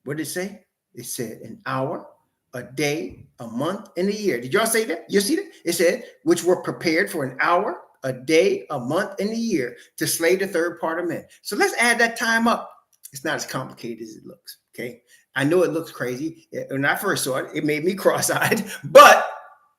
What did it say? It said an hour, a day, a month, and a year. Did y'all say that? You see that? It said, which were prepared for an hour, a day, a month, and a year to slay the third part of men. So let's add that time up. It's not as complicated as it looks, okay? I know it looks crazy. When I first saw it, it made me cross-eyed, but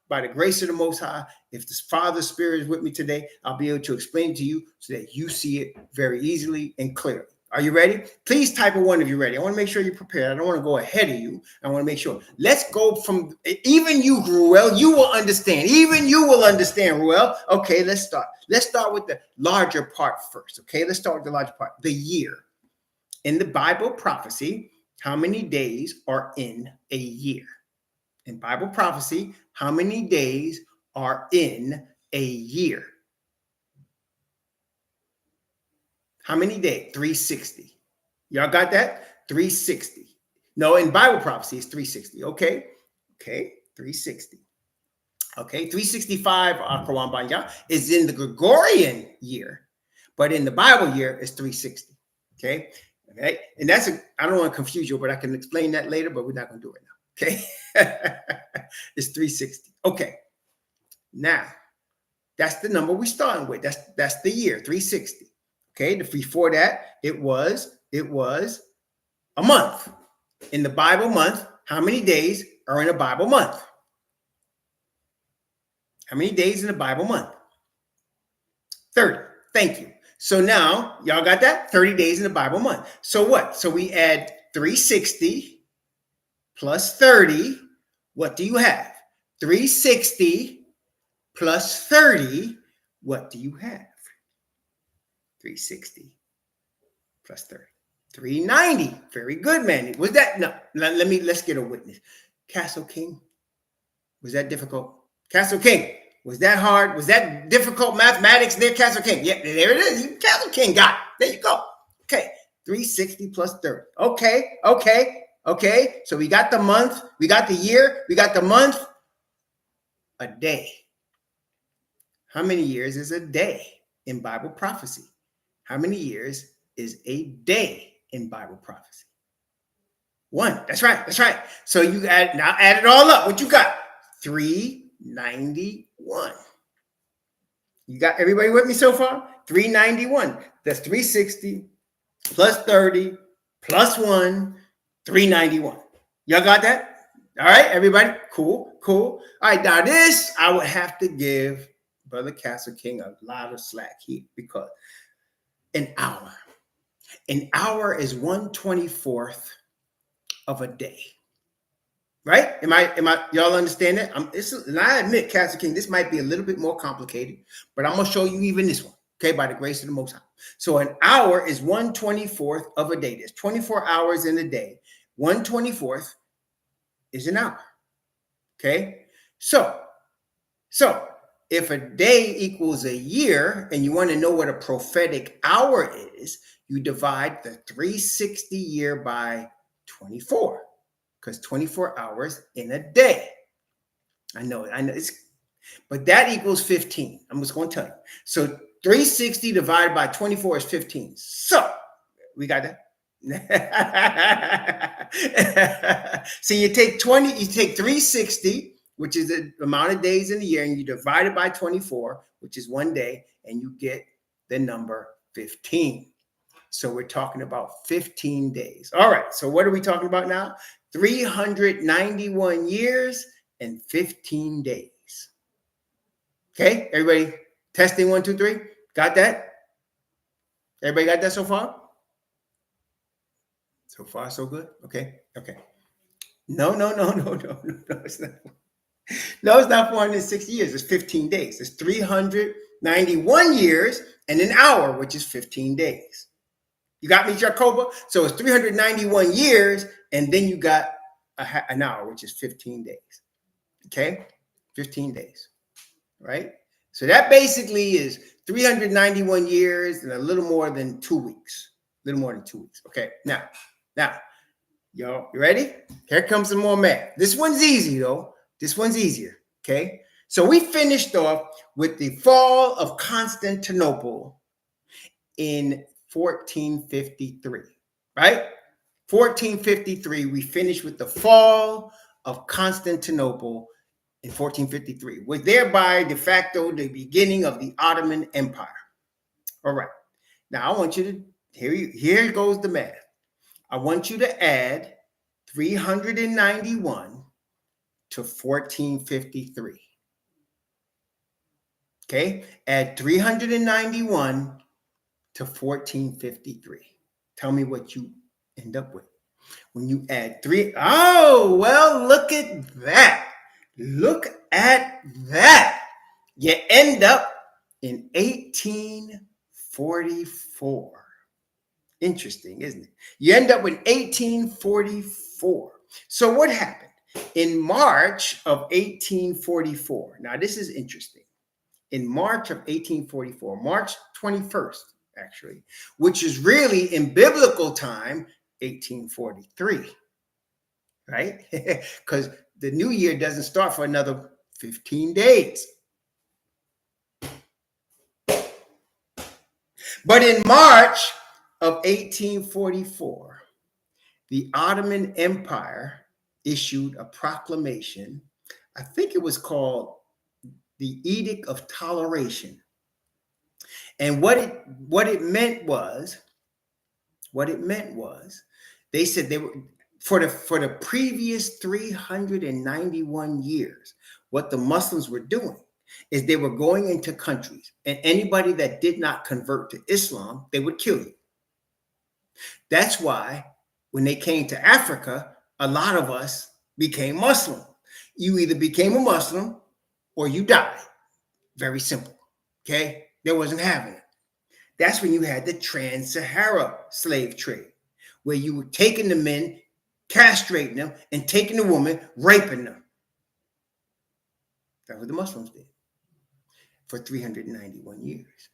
by the grace of the Most High, if the Father's Spirit is with me today, I'll be able to explain to you so that you see it very easily and clearly. Are you ready? Please type a 1 if you're ready. I want to make sure you're prepared. I don't want to go ahead of you. I want to make sure. Let's go from, even you, Ruel, you will understand. Even you will understand, Ruel. Okay, let's start. Let's start with the larger part first. Okay, let's start with the larger part, the year. In the Bible prophecy, how many days are in a year? In Bible prophecy, how many days are in a year? How many days? 360. Y'all got that? 360. No, in Bible prophecy, it's 360. Okay. 360. Okay, 365 is in the Gregorian year, but in the Bible year, it's 360. Okay. And I don't want to confuse you, but I can explain that later, but we're not going to do it now. Okay. It's 360. Okay. Now, that's the number we're starting with. That's the year, 360. Okay, before that, it was a month. In the Bible month, how many days are in a Bible month? How many days in a Bible month? 30. Thank you. So now, y'all got that? 30 days in a Bible month. So what? So we add 360 plus 30. What do you have? 360 plus 30. What do you have? 360 plus 30. 390. Very good, man. Was that? No, let's get a witness. Castle King. Was that difficult? Castle King. Was that hard? Was that difficult mathematics there, Castle King? Yeah, there it is. Castle King got it. There you go. Okay. 360 plus 30. Okay. So we got the month. We got the year. We got the month. A day. How many years is a day in Bible prophecy? How many years is a day in Bible prophecy? 1. That's right. So you add it all up. What you got? 391. You got everybody with me so far? 391. That's 360 plus 30 plus 1, 391. Y'all got that? All right, everybody? Cool. All right, now this, I would have to give Brother Castle King a lot of slack here because an hour is 1/24th of a day. Right? Am I y'all understand that? And I admit, Castle King, this might be a little bit more complicated, but I'm gonna show you even this one, okay, by the grace of the Most High. So an hour is 1/24th of a day. There's 24 hours in a day. 1/24th is an hour. Okay, so if a day equals a year and you want to know what a prophetic hour is, you divide the 360 year by 24, because 24 hours in a day. I know but that equals 15. I'm just going to tell you. So 360 divided by 24 is 15. So we got that. So you take 360, which is the amount of days in the year, and you divide it by 24, which is 1 day, and you get the number 15. So we're talking about 15 days. All right. So what are we talking about now? 391 years and 15 days. Okay, everybody Testing 1, 2, 3. Got that? Everybody got that so far? So far, so good. Okay. Okay. No. It's not. No, it's not 406 years. It's 15 days. It's 391 years and an hour, which is 15 days. You got me, Jacoba? So it's 391 years, and then you got an hour, which is 15 days. Okay? 15 days. Right? So that basically is 391 years and a little more than 2 weeks. A little more than 2 weeks. Okay. Now, y'all, you ready? Here comes some more math. This one's easy, though. This one's easier. Okay. So we finished off with the fall of Constantinople in 1453, right? 1453, we finished with the fall of Constantinople in 1453, was thereby de facto the beginning of the Ottoman Empire. All right. Now I want you to, here goes the math. I want you to add 391 to 1453. Okay, add 391 to 1453. Tell me what you end up with when you add 3. Oh, well, look at that. Look at that. You end up in 1844. Interesting, isn't it? You end up with 1844. So what happened? In March of 1844, now this is interesting. In March of 1844, March 21st, actually, which is really in biblical time, 1843, right? Because the new year doesn't start for another 15 days. But in March of 1844, the Ottoman Empire issued a proclamation. I think it was called the Edict of Toleration. And what it meant was, they said they were for the previous 391 years, what the Muslims were doing is they were going into countries, and anybody that did not convert to Islam, they would kill you. That's why when they came to Africa, a lot of us became Muslim. You either became a Muslim or you died. Very simple. Okay? There wasn't having it. That's when you had the trans-Sahara slave trade, where you were taking the men, castrating them, and taking the women, raping them. That's what the Muslims did for 391 years.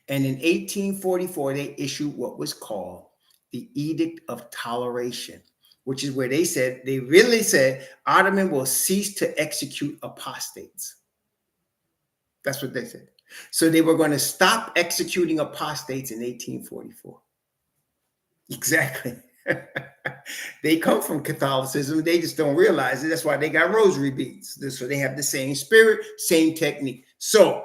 And in 1844, they issued what was called the Edict of Toleration, which is where they really said Ottoman will cease to execute apostates. That's what they said. So they were going to stop executing apostates in 1844. Exactly. They come from Catholicism. They just don't realize it. That's why they got rosary beads. So they have the same spirit, same technique. So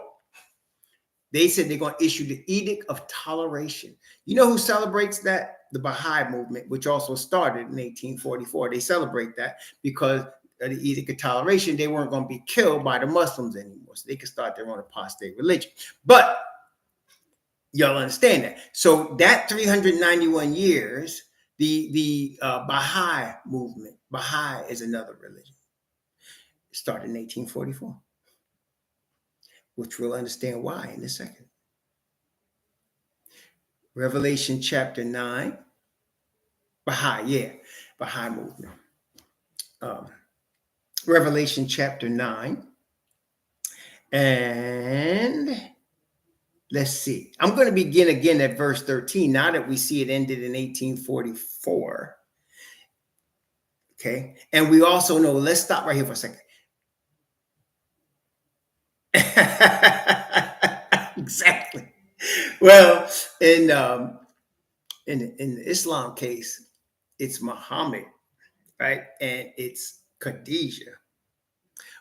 they said they're going to issue the Edict of Toleration. You know who celebrates that? The Baha'i movement, which also started in 1844. They celebrate that because of the Edict of Toleration. They weren't going to be killed by the Muslims anymore, so they could start their own apostate religion. But y'all understand that. So that 391 years, the Baha'i movement, Baha'i is another religion, it started in 1844, which we'll understand why in a second. Revelation chapter 9, Baha'i movement. Revelation chapter 9, and let's see. I'm going to begin again at verse 13. Now that we see it ended in 1844. Okay. And we also know, let's stop right here for a second. Exactly. Well, in the Islam case, it's Muhammad, right? And it's Khadijah.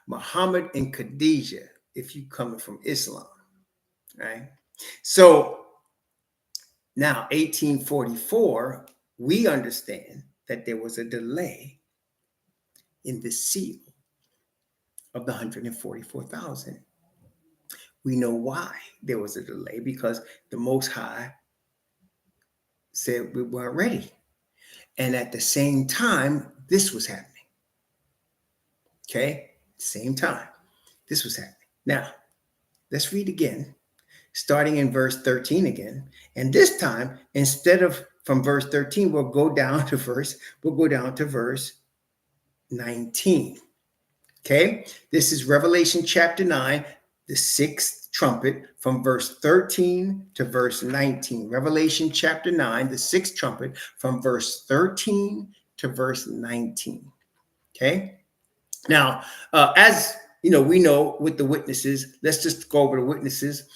Muhammad and Khadijah, if you coming from Islam, right? So now 1844, we understand that there was a delay in the seal of the 144,000 We know why there was a delay, because the Most High said we weren't ready. And at the same time, this was happening. Okay? Same time, this was happening. Now, let's read again, starting in verse 13 again. And this time, instead of from verse 13, we'll go down to verse 19. Okay? This is Revelation chapter 9, the sixth trumpet, from verse 13 to verse 19. Revelation chapter 9, the sixth trumpet, from verse 13 to verse 19. Okay? Now, as you know, we know with the witnesses, let's just go over the witnesses.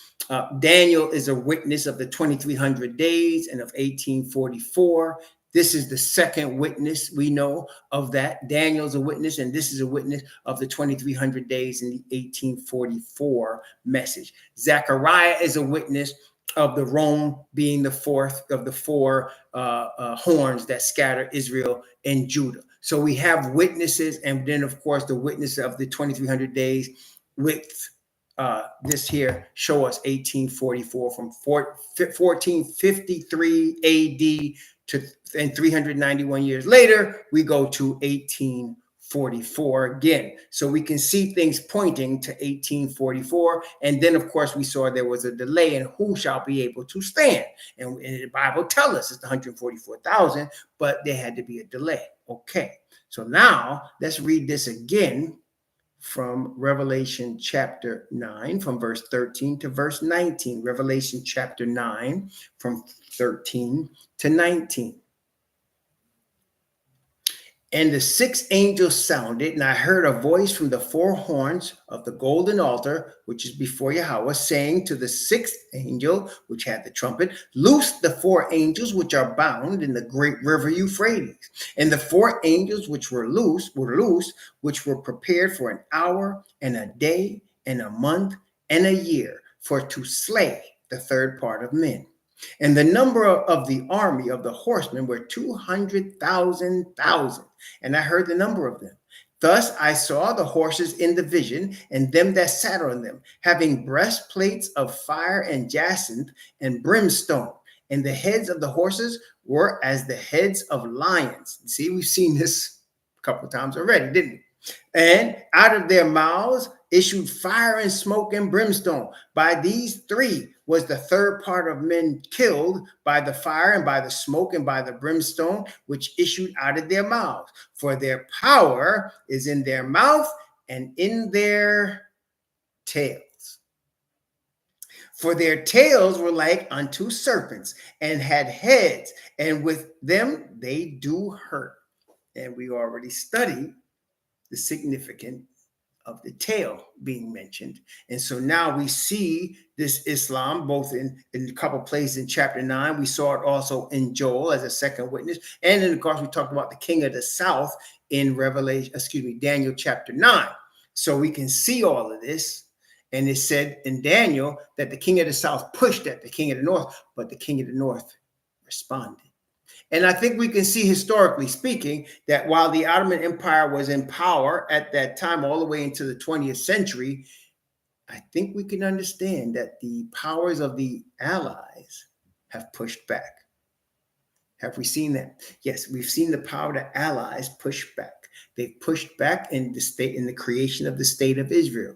Daniel is a witness of the 2300 days and of 1844. This is the second witness we know of that. Daniel's a witness, and this is a witness of the 2300 days in the 1844 message. Zechariah is a witness of the Rome being the fourth of the four horns that scatter Israel and Judah. So we have witnesses, and then, of course, the witness of the 2300 days with this here show us 1844, from 1453 AD to, and 391 years later, we go to 1844 again. So we can see things pointing to 1844. And then, of course, we saw there was a delay in who shall be able to stand. And the Bible tells us it's 144,000, but there had to be a delay. Okay, so now let's read this again from Revelation chapter 9, from verse 13 to verse 19. Revelation chapter 9, from 13 to 19. And the sixth angel sounded, and I heard a voice from the four horns of the golden altar, which is before Yahweh, saying to the sixth angel, which had the trumpet, loose the four angels which are bound in the great river Euphrates. And the four angels which were loose, which were prepared for an hour and a day and a month and a year, for to slay the third part of men. And the number of the army of the horsemen were 200,000. And I heard the number of them. Thus I saw the horses in the vision, and them that sat on them, having breastplates of fire and jacinth and brimstone. And the heads of the horses were as the heads of lions. See, we've seen this a couple of times already, didn't we? And out of their mouths issued fire and smoke and brimstone. By these three was the third part of men killed, by the fire and by the smoke and by the brimstone, which issued out of their mouths. For their power is in their mouth and in their tails. For their tails were like unto serpents, and had heads, and with them they do hurt. And we already studied the significance of the tail being mentioned. And so now we see this Islam both in a couple places in chapter 9. We saw it also in Joel as a second witness. And then, of course, we talked about the king of the south in Daniel chapter 9. So we can see all of this. And it said in Daniel that the king of the south pushed at the king of the north, but the king of the north responded. And I think we can see, historically speaking, that while the Ottoman Empire was in power at that time, all the way into the 20th century, I think we can understand that the powers of the Allies have pushed back. Have we seen that? Yes, we've seen the power of the Allies push back. They pushed back in the creation of the state of Israel.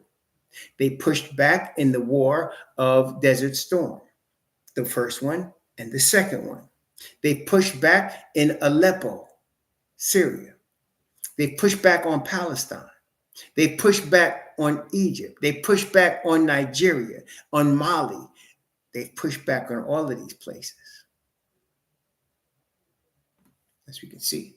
They pushed back in the war of Desert Storm, the first one and the second one. They pushed back in Aleppo, Syria. They pushed back on Palestine. They pushed back on Egypt. They pushed back on Nigeria, on Mali. They pushed back on all of these places, as we can see.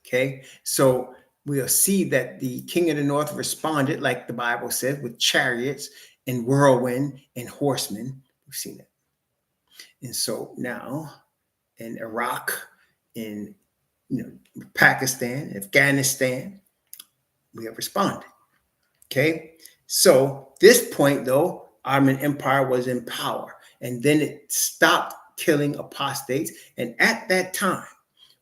Okay, so we'll see that the king of the north responded, like the Bible says, with chariots and whirlwind and horsemen. We've seen it. And so now in Iraq, in Pakistan, Afghanistan, we have responded. Okay, so this point, though, Ottoman Empire was in power, and then it stopped killing apostates. And at that time,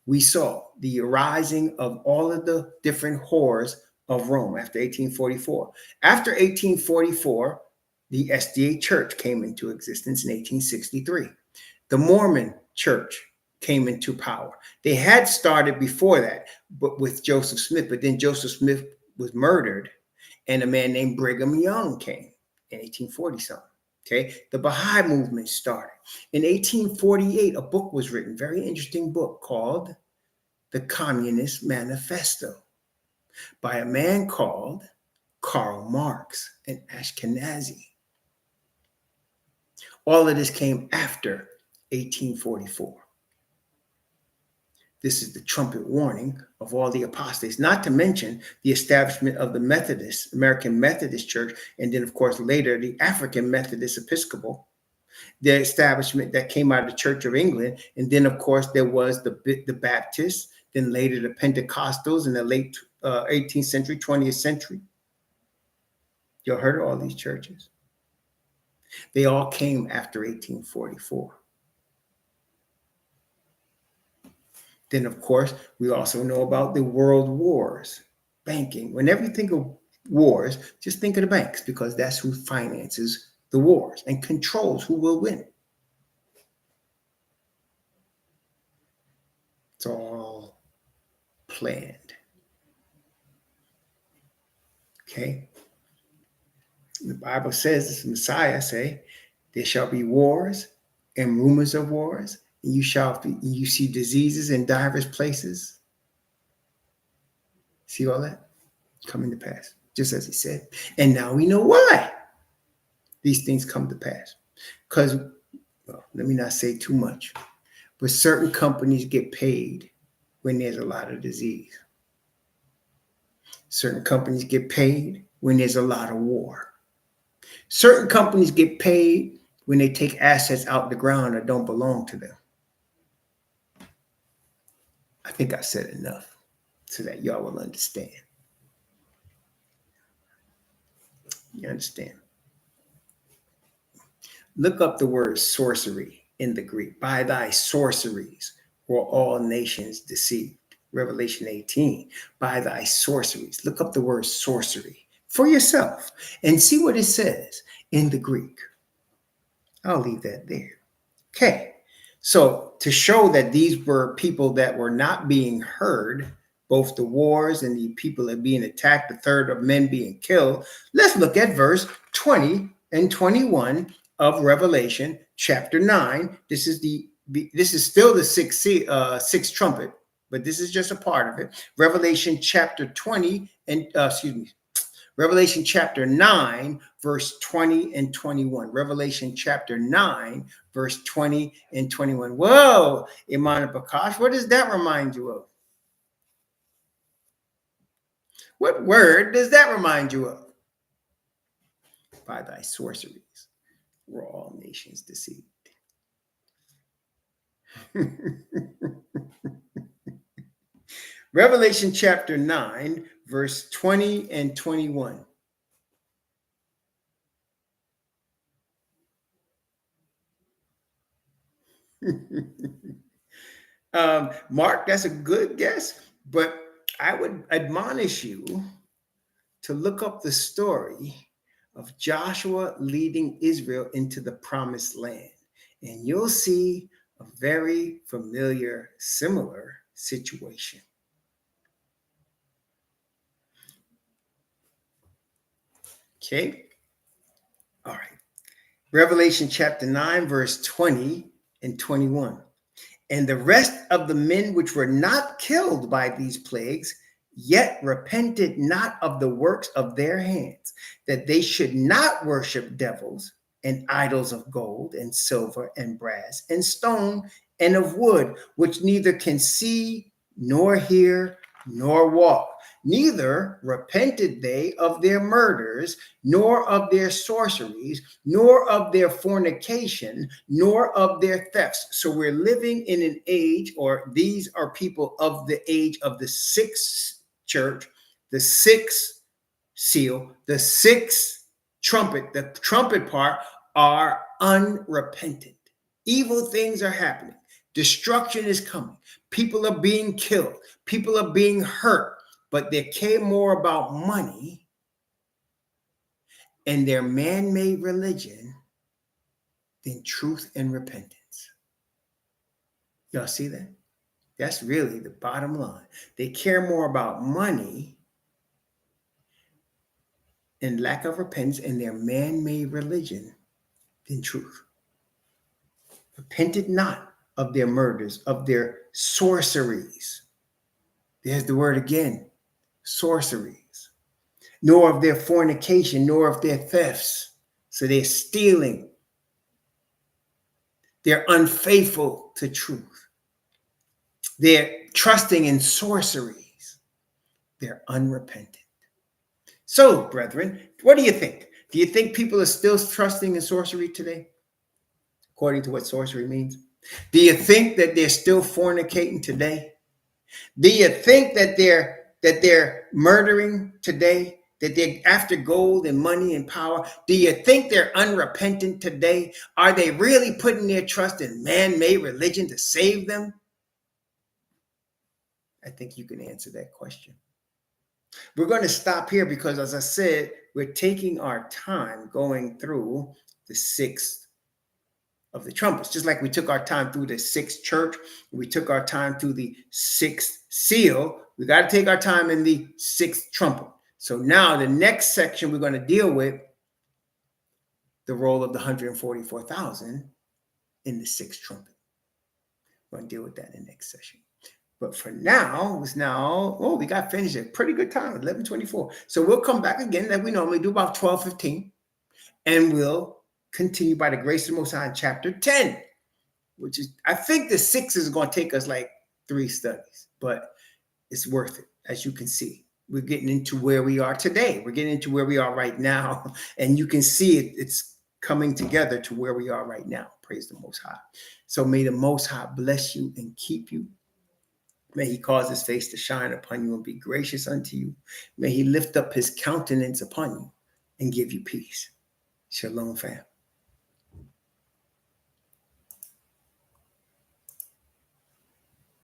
we saw the arising of all of the different whores of Rome after 1844. After 1844, The SDA Church came into existence in 1863. The Mormon Church came into power. They had started before that, but with Joseph Smith, but then Joseph Smith was murdered, and a man named Brigham Young came in 1840 something. Okay, the Baha'i movement started. In 1848, a book was written, very interesting book called The Communist Manifesto by a man called Karl Marx, an Ashkenazi. All of this came after 1844. This is the trumpet warning of all the apostates, not to mention the establishment of the Methodist, American Methodist Church, and then, of course, later the African Methodist Episcopal, the establishment that came out of the Church of England. And then, of course, there was the Baptists, then later the Pentecostals in the late 18th century, 20th century. You heard of all these churches? They all came after 1844. Then, of course, we also know about the world wars, banking. Whenever you think of wars, just think of the banks, because that's who finances the wars and controls who will win. It's all planned. Okay? The Bible says, the Messiah say, there shall be wars and rumors of wars, and you see diseases in diverse places. See all that coming to pass, just as he said. And now we know why these things come to pass. Because, well, let me not say too much, but certain companies get paid when there's a lot of disease. Certain companies get paid when there's a lot of war. Certain companies get paid when they take assets out the ground that don't belong to them. I think I said enough so that y'all will understand. You understand? Look up the word sorcery in the Greek. By thy sorceries were all nations deceived. Revelation 18. By thy sorceries. Look up the word sorcery for yourself and see what it says in the Greek. I'll leave that there. Okay. So to show that these were people that were not being heard, both the wars and the people that are being attacked, the third of men being killed, let's look at verse 20 and 21 of Revelation chapter 9. This is still the sixth trumpet, but this is just a part of it. Revelation chapter 20 and Revelation chapter 9, verse 20 and 21. Revelation chapter 9, verse 20 and 21. Whoa, Imana Prakash, what does that remind you of? What word does that remind you of? By thy sorceries were all nations deceived. Revelation chapter 9, verse 20 and 21. Mark, that's a good guess, but I would admonish you to look up the story of Joshua leading Israel into the promised land, and you'll see a very familiar, similar situation. Okay. All right. Revelation chapter 9, verse 20 and 21. And the rest of the men which were not killed by these plagues, yet repented not of the works of their hands, that they should not worship devils and idols of gold and silver and brass and stone and of wood, which neither can see nor hear nor walk. Neither repented they of their murders, nor of their sorceries, nor of their fornication, nor of their thefts. So we're living in an age, or these are people of the age of the sixth church, the sixth seal, the sixth trumpet. The trumpet part are unrepentant. Evil things are happening. Destruction is coming. People are being killed. People are being hurt. But they care more about money and their man-made religion than truth and repentance. Y'all see that? That's really the bottom line. They care more about money and lack of repentance in their man-made religion than truth. Repented not of their murders, of their sorceries. There's the word again, sorceries. Nor of their fornication, nor of their thefts. So they're stealing. They're unfaithful to truth. They're trusting in sorceries. They're unrepentant. So, brethren, what do you think? Do you think people are still trusting in sorcery today? According to what sorcery means? Do you think that they're still fornicating today? Do you think that they're murdering today? That they're after gold and money and power? Do you think they're unrepentant today? Are they really putting their trust in man-made religion to save them? I think you can answer that question. We're going to stop here because, as I said, we're taking our time going through the sixth of the trumpets, just like we took our time through the sixth church. We took our time through the sixth seal. We got to take our time in the sixth trumpet. So now the next section we're going to deal with the role of the 144,000 in the sixth trumpet. We're going to deal with that in the next session. But for now, we got finished at a pretty good time, 11:24. So we'll come back again like we normally do, about 12:15, and we'll continue by the grace of the Most High in chapter 10, which is, I think the 6 is going to take us like 3 studies, but it's worth it. As you can see, we're getting into where we are today. We're getting into where we are right now, and you can see it's coming together to where we are right now. Praise the Most High. So may the Most High bless you and keep you. May he cause his face to shine upon you and be gracious unto you. May he lift up his countenance upon you and give you peace. Shalom, fam.